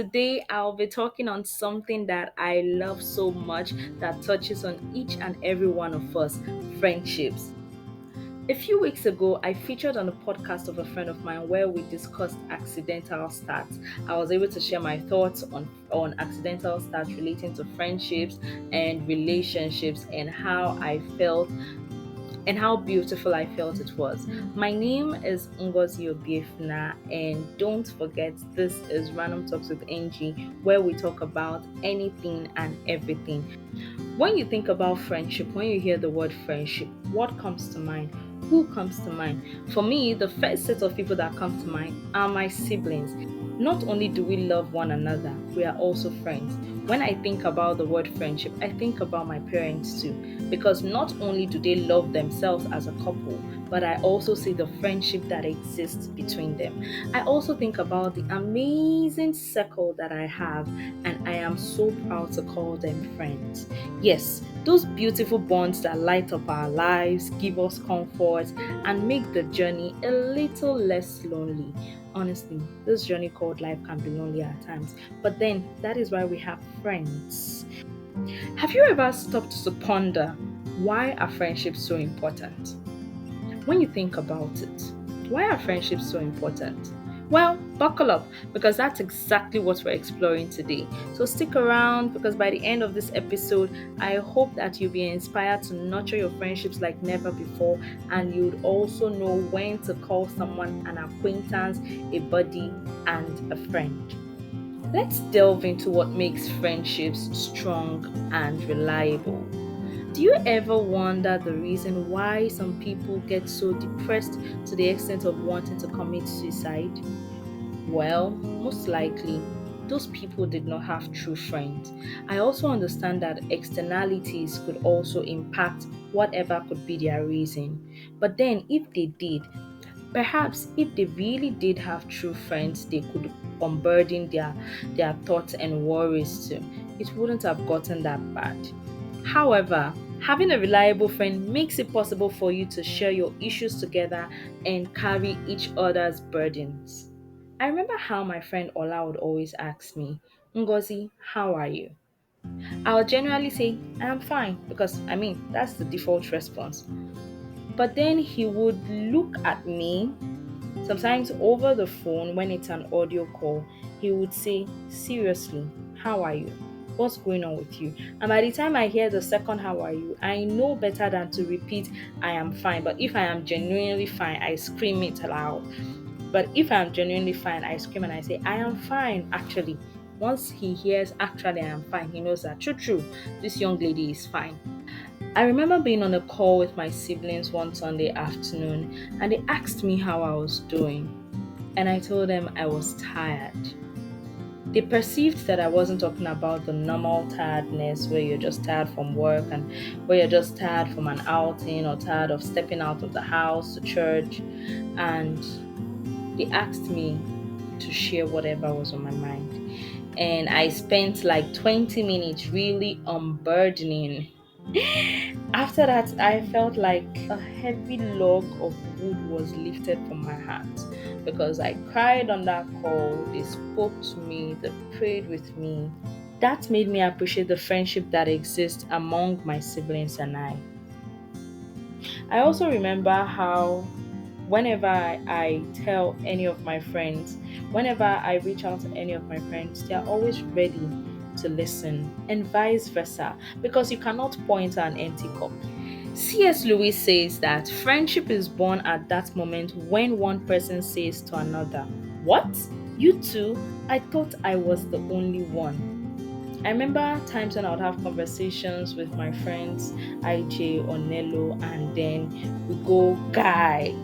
today I'll be talking on something that I love so much that touches on each and every one of us friendships. A few weeks ago, I featured on a podcast of a friend of mine where we discussed accidental starts. I was able to share my thoughts on accidental starts relating to friendships and relationships and how I felt and how beautiful I felt it was. My name is Ngozi Obiefna, and don't forget, this is Random Talks with Angie, where we talk about anything and everything. When you think about friendship, when you hear the word friendship, what comes to mind? Who comes to mind? For me, the first set of people that come to mind are my siblings. Not only do we love one another, we are also friends. When I think about the word friendship, I think about my parents too, because not only do they love themselves as a couple, but I also see the friendship that exists between them. I also think about the amazing circle that I have, and I am so proud to call them friends. Yes, those beautiful bonds that light up our lives, give us comfort, and make the journey a little less lonely. Honestly, this journey called life can be lonely at times, but then that is why we have friends. Have you ever stopped to ponder why are friendships so important? When you think about it, why are friendships so important? Well, buckle up because that's exactly what we're exploring today. So stick around because by the end of this episode, I hope that you'll be inspired to nurture your friendships like never before, and you'd also know when to call someone an acquaintance, a buddy, and a friend. Let's delve into what makes friendships strong and reliable. Do you ever wonder the reason why some people get so depressed to the extent of wanting to commit suicide? Well, most likely, those people did not have true friends. I also understand that externalities could also impact whatever could be their reason. But then, if they did, perhaps if they really did have true friends, they could unburden their thoughts and worries too. It wouldn't have gotten that bad. However, having a reliable friend makes it possible for you to share your issues together and carry each other's burdens. I remember how my friend Ola would always ask me, Ngozi, how are you? I would generally say, I am fine, because that's the default response. But then he would look at me, sometimes over the phone when it's an audio call, he would say, seriously, how are you? What's going on with you? And by the time I hear the second, how are you? I know better than to repeat, I am fine. But if I am genuinely fine, I scream it aloud. But if I'm genuinely fine, I scream and I say, I am fine, actually. Once he hears, actually, I am fine, he knows that, true, true, this young lady is fine. I remember being on a call with my siblings one Sunday afternoon and they asked me how I was doing. And I told them I was tired. They perceived that I wasn't talking about the normal tiredness where you're just tired from work and where you're just tired from an outing or tired of stepping out of the house to church. And they asked me to share whatever was on my mind. And I spent like 20 minutes really unburdening. After that, I felt like a heavy log of wood was lifted from my heart because I cried on that call. They spoke to me, they prayed with me. That made me appreciate the friendship that exists among my siblings and I. I also remember how whenever I tell any of my friends, whenever I reach out to any of my friends, they are always ready to listen, and vice versa, because you cannot point at an empty cup. C.S. Lewis says that friendship is born at that moment when one person says to another, what? You too? I thought I was the only one. I remember times when I would have conversations with my friends, IJ or Nello, and then we go, guy,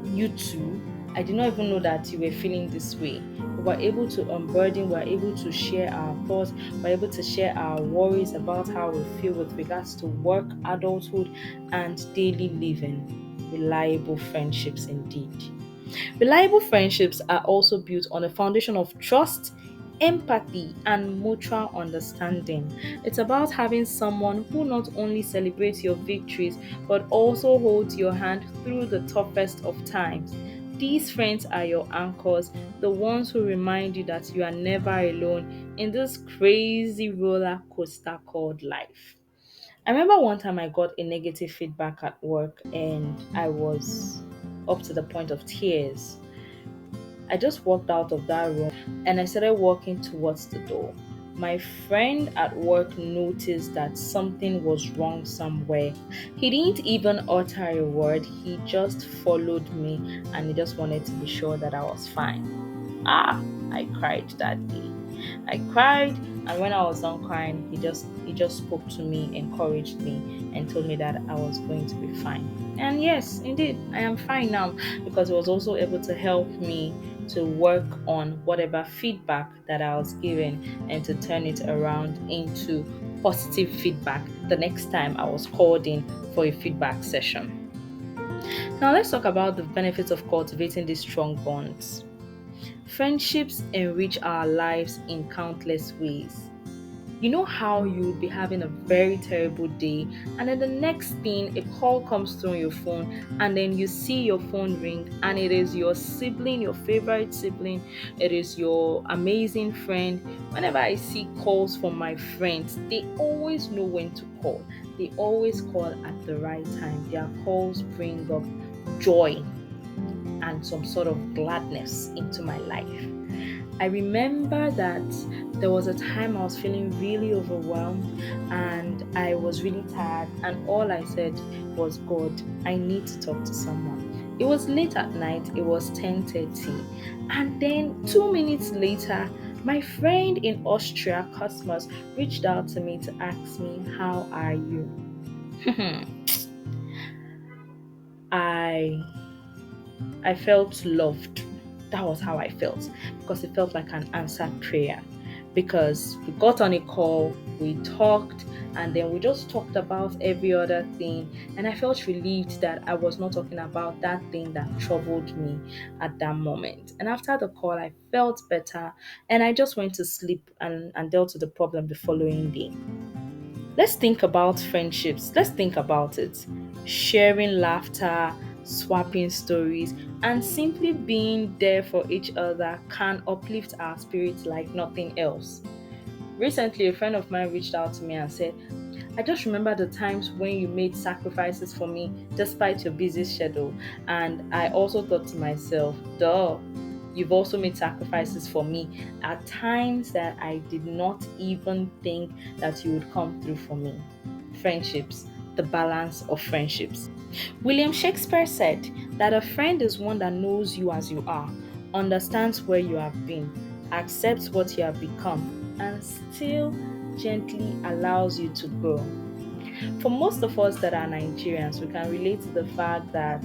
you too. I did not even know that you were feeling this way. We were able to unburden, we were able to share our thoughts, we were able to share our worries about how we feel with regards to work, adulthood, and daily living. Reliable friendships indeed. Reliable friendships are also built on a foundation of trust, empathy, and mutual understanding. It's about having someone who not only celebrates your victories but also holds your hand through the toughest of times. These friends are your anchors, the ones who remind you that you are never alone in this crazy roller coaster called life. I remember one time I got a negative feedback at work and I was up to the point of tears. I just walked out of that room and I started walking towards the door. My friend at work noticed that something was wrong somewhere. He didn't even utter a word, he just followed me and he just wanted to be sure that I was fine. Ah, I cried that day. I cried, and when I was done crying, he just spoke to me, encouraged me, and told me that I was going to be fine. And yes, indeed, I am fine now because he was also able to help me to work on whatever feedback that I was given and to turn it around into positive feedback the next time I was called in for a feedback session. Now, let's talk about the benefits of cultivating these strong bonds. Friendships enrich our lives in countless ways. You know how you'll be having a very terrible day, and then the next thing a call comes through on your phone, and then you see your phone ring, and it is your sibling, your favorite sibling, it is your amazing friend. Whenever I see calls from my friends, they always know when to call, they always call at the right time. Their calls bring up joy and some sort of gladness into my life. I remember that there was a time I was feeling really overwhelmed and I was really tired, and all I said was, God, I need to talk to someone. It was late at night, it was 10:30, and then 2 minutes later, my friend in Austria, Cosmos, reached out to me to ask me, how are you? I I felt loved. That was how I felt because it felt like an answered prayer. Because we got on a call, we talked, and then we just talked about every other thing. And I felt relieved that I was not talking about that thing that troubled me at that moment. And after the call, I felt better and I just went to sleep and dealt with the problem the following day. Let's think about friendships. Let's think about it. Sharing laughter, swapping stories, and simply being there for each other can uplift our spirits like nothing else. Recently, a friend of mine reached out to me and said, I just remember the times when you made sacrifices for me despite your busy schedule. And I also thought to myself, duh, you've also made sacrifices for me at times that I did not even think that you would come through for me. Friendships, the balance of friendships. William Shakespeare said that a friend is one that knows you as you are, understands where you have been, accepts what you have become, and still gently allows you to grow. For most of us that are Nigerians, we can relate to the fact that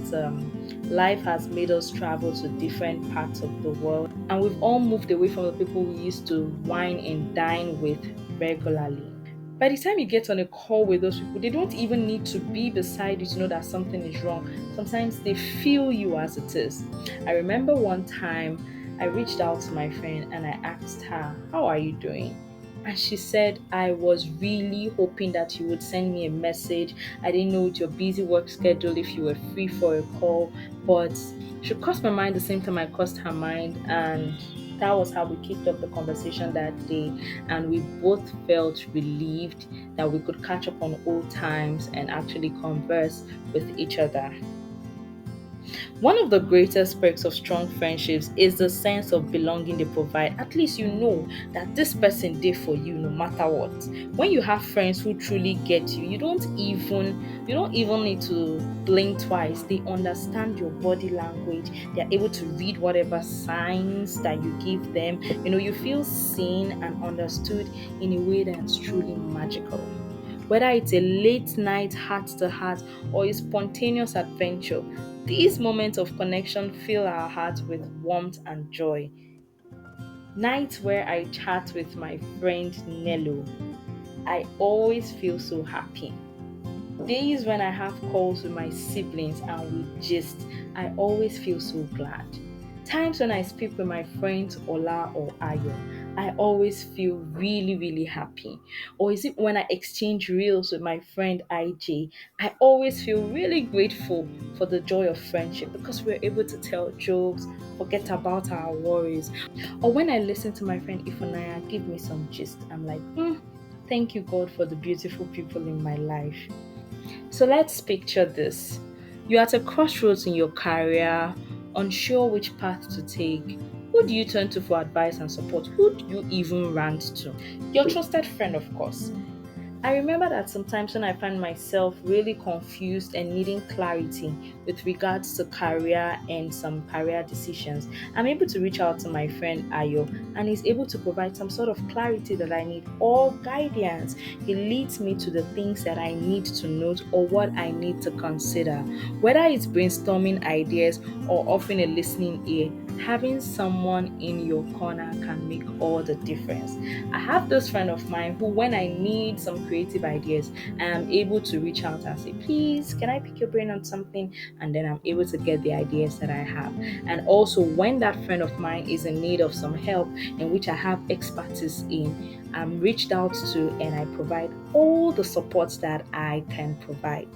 life has made us travel to different parts of the world, and we've all moved away from the people we used to wine and dine with regularly. By the time you get on a call with those people, they don't even need to be beside you to know that something is wrong. Sometimes they feel you as it is. I remember one time I reached out to my friend and I asked her, how are you doing? And she said, I was really hoping that you would send me a message. I didn't know with your busy work schedule if you were free for a call, but she crossed my mind the same time I crossed her mind. And that was how we kicked off the conversation that day. And we both felt relieved that we could catch up on old times and actually converse with each other. One of the greatest perks of strong friendships is the sense of belonging they provide. At least you know that this person there for you no matter what. When you have friends who truly get you, you don't even need to blink twice. They understand your body language. They're able to read whatever signs that you give them. You feel seen and understood in a way that's truly magical. Whether it's a late night heart to heart or a spontaneous adventure, these moments of connection fill our hearts with warmth and joy. Nights where I chat with my friend Nello, I always feel so happy. Days when I have calls with my siblings and we gist, I always feel so glad. Times when I speak with my friends Ola or Ayo, I always feel really, really happy? Or is it when I exchange reels with my friend IJ, I always feel really grateful for the joy of friendship because we're able to tell jokes, forget about our worries. Or when I listen to my friend Ifunaya give me some gist, I'm like, thank you, God, for the beautiful people in my life. So let's picture this. You're at a crossroads in your career, unsure which path to take. Who do you turn to for advice and support? Who do you even rant to? Your trusted friend, of course. I remember that sometimes when I find myself really confused and needing clarity with regards to career and some career decisions, I'm able to reach out to my friend Ayo, and he's able to provide some sort of clarity that I need or guidance. He leads me to the things that I need to note or what I need to consider. Whether it's brainstorming ideas or offering a listening ear, having someone in your corner can make all the difference. I have this friend of mine who, when I need some creative ideas, I am able to reach out and say, please, can I pick your brain on something? And then I'm able to get the ideas that I have. And also, when that friend of mine is in need of some help in which I have expertise in, I'm reached out to and I provide all the support that I can provide.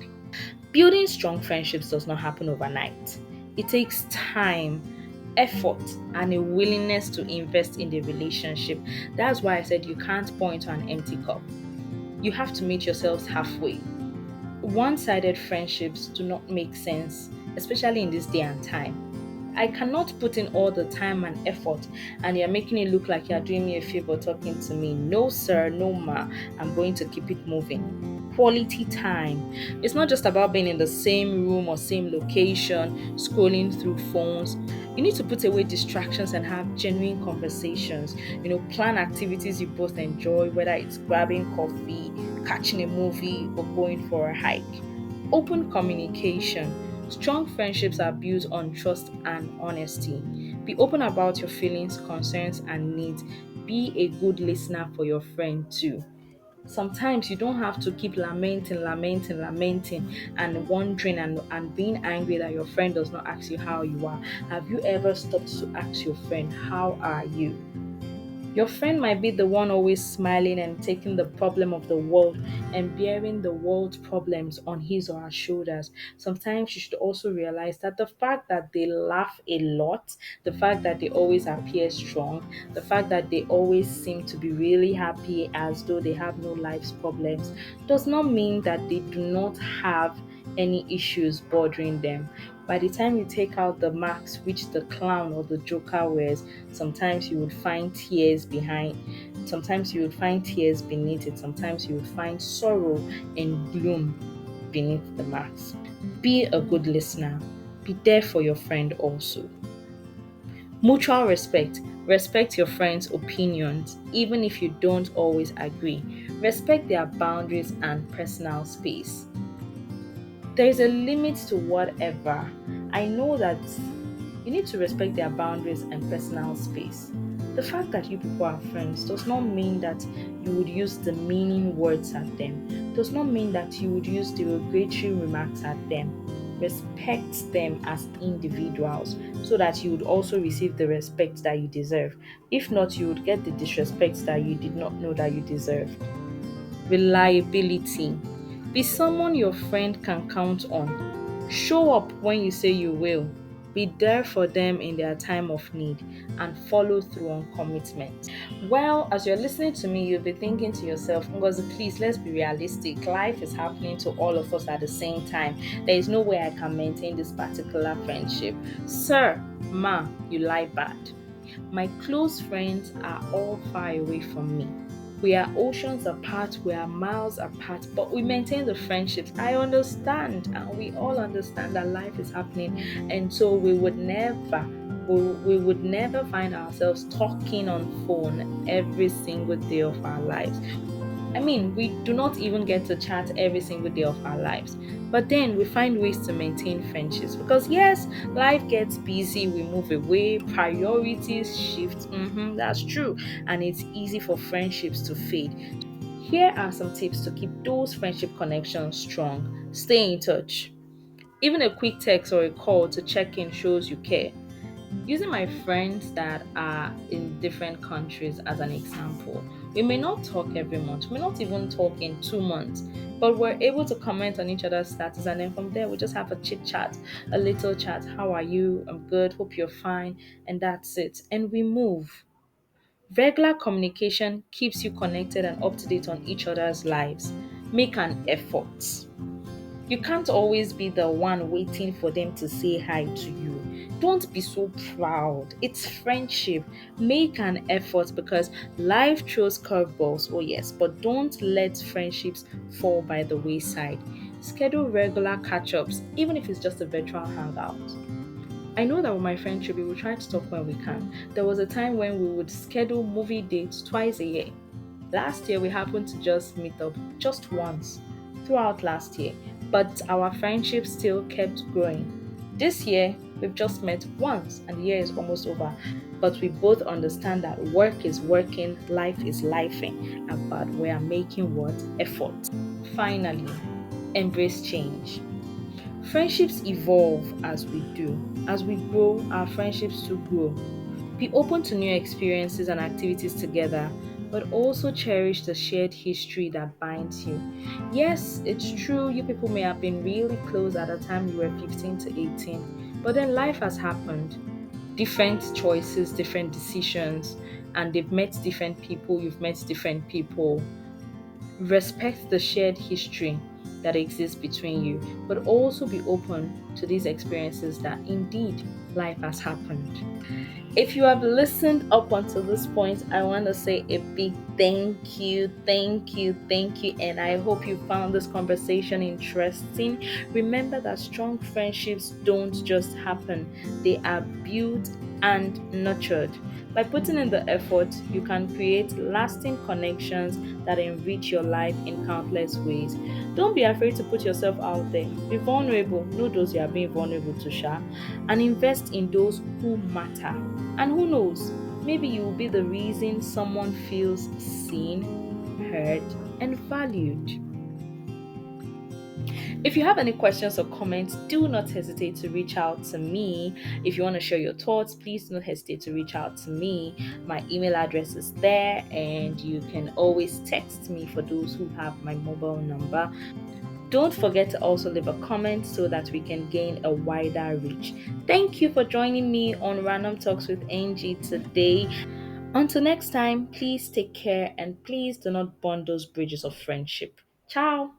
Building strong friendships does not happen overnight. It takes time, effort, and a willingness to invest in the relationship. That's why I said you can't pour into an empty cup. You have to meet yourselves halfway. One sided friendships do not make sense, especially in this day and time. I cannot put in all the time and effort, and you're making it look like you're doing me a favor talking to me. No, sir, no, ma. I'm going to keep it moving. Quality time. It's not just about being in the same room or same location, scrolling through phones. You need to put away distractions and have genuine conversations. Plan activities you both enjoy, whether it's grabbing coffee, catching a movie, or going for a hike. Open communication. Strong friendships are built on trust and honesty. Be open about your feelings, concerns, and needs. Be a good listener for your friend too. Sometimes you don't have to keep lamenting, and wondering and being angry that your friend does not ask you how you are. Have you ever stopped to ask your friend, how are you? Your friend might be the one always smiling and taking the problem of the world and bearing the world's problems on his or her shoulders. Sometimes you should also realize that the fact that they laugh a lot, the fact that they always appear strong, the fact that they always seem to be really happy as though they have no life's problems, does not mean that they do not have any issues bothering them. By the time you take out the marks which the clown or the joker wears, sometimes you would find tears behind, sometimes you would find tears beneath it, sometimes you would find sorrow and gloom beneath the marks. Be a good listener. Be there for your friend also. Mutual respect. Respect your friends' opinions, even if you don't always agree. Respect their boundaries and personal space. There is a limit to whatever. I know that you need to respect their boundaries and personal space. The fact that you people are friends does not mean that you would use demeaning words at them, does not mean that you would use derogatory remarks at them. Respect them as individuals so that you would also receive the respect that you deserve. If not, you would get the disrespect that you did not know that you deserved. Reliability. Be someone your friend can count on. Show up when you say you will. Be there for them in their time of need and follow through on commitment. Well, as you're listening to me, you'll be thinking to yourself, Ngozi, please, let's be realistic. Life is happening to all of us at the same time. There is no way I can maintain this particular friendship. Sir, ma, you lie bad. My close friends are all far away from me. We are oceans apart, we are miles apart, but we maintain the friendships. I understand, and we all understand that life is happening, and so we would never find ourselves talking on phone every single day of our lives. I mean, we do not even get to chat every single day of our lives. But then we find ways to maintain friendships because, yes, life gets busy, we move away, priorities shift. That's true. And it's easy for friendships to fade. Here are some tips to keep those friendship connections strong. Stay in touch. Even a quick text or a call to check in shows you care. Using my friends that are in different countries as an example, we may not talk every month, we may not even talk in 2 months, but we're able to comment on each other's status, and then from there we just have a chit chat, a little chat. How are you? I'm good. Hope you're fine. And that's it. And we move. Regular communication keeps you connected and up to date on each other's lives. Make an effort. You can't always be the one waiting for them to say hi to you. Don't be so proud. It's friendship. Make an effort because life throws curveballs, oh yes, but don't let friendships fall by the wayside. Schedule regular catch ups, even if it's just a virtual hangout. I know that with my friendship, we will try to talk when we can. There was a time when we would schedule movie dates twice a year. Last year, we happened to just meet up just once throughout last year, but our friendship still kept growing. This year, we've just met once and the year is almost over, but we both understand that work is working, life is lifing, but we are making what? Effort. Finally, embrace change. Friendships evolve as we do. As we grow, our friendships too grow. Be open to new experiences and activities together, but also cherish the shared history that binds you. Yes, it's true, you people may have been really close at the time you were 15 to 18, but then life has happened. Different choices, different decisions, and they've met different people, you've met different people. Respect the shared history that exists between you, but also be open to these experiences that indeed life has happened. If you have listened up until this point, I want to say a big thank you, thank you, thank you, and I hope you found this conversation interesting. Remember that strong friendships don't just happen, they are built and nurtured. By putting in the effort, you can create lasting connections that enrich your life in countless ways. Don't be afraid to put yourself out there. Be vulnerable. Know those you are being vulnerable to, Sha, and invest in those who matter. And who knows, maybe you will be the reason someone feels seen, heard, and valued. If you have any questions or comments, do not hesitate to reach out to me. If you want to share your thoughts, please do not hesitate to reach out to me. My email address is there, and you can always text me for those who have my mobile number. Don't forget to also leave a comment so that we can gain a wider reach. Thank you for joining me on Random Talks with Angie today. Until next time, please take care and please do not burn those bridges of friendship. Ciao.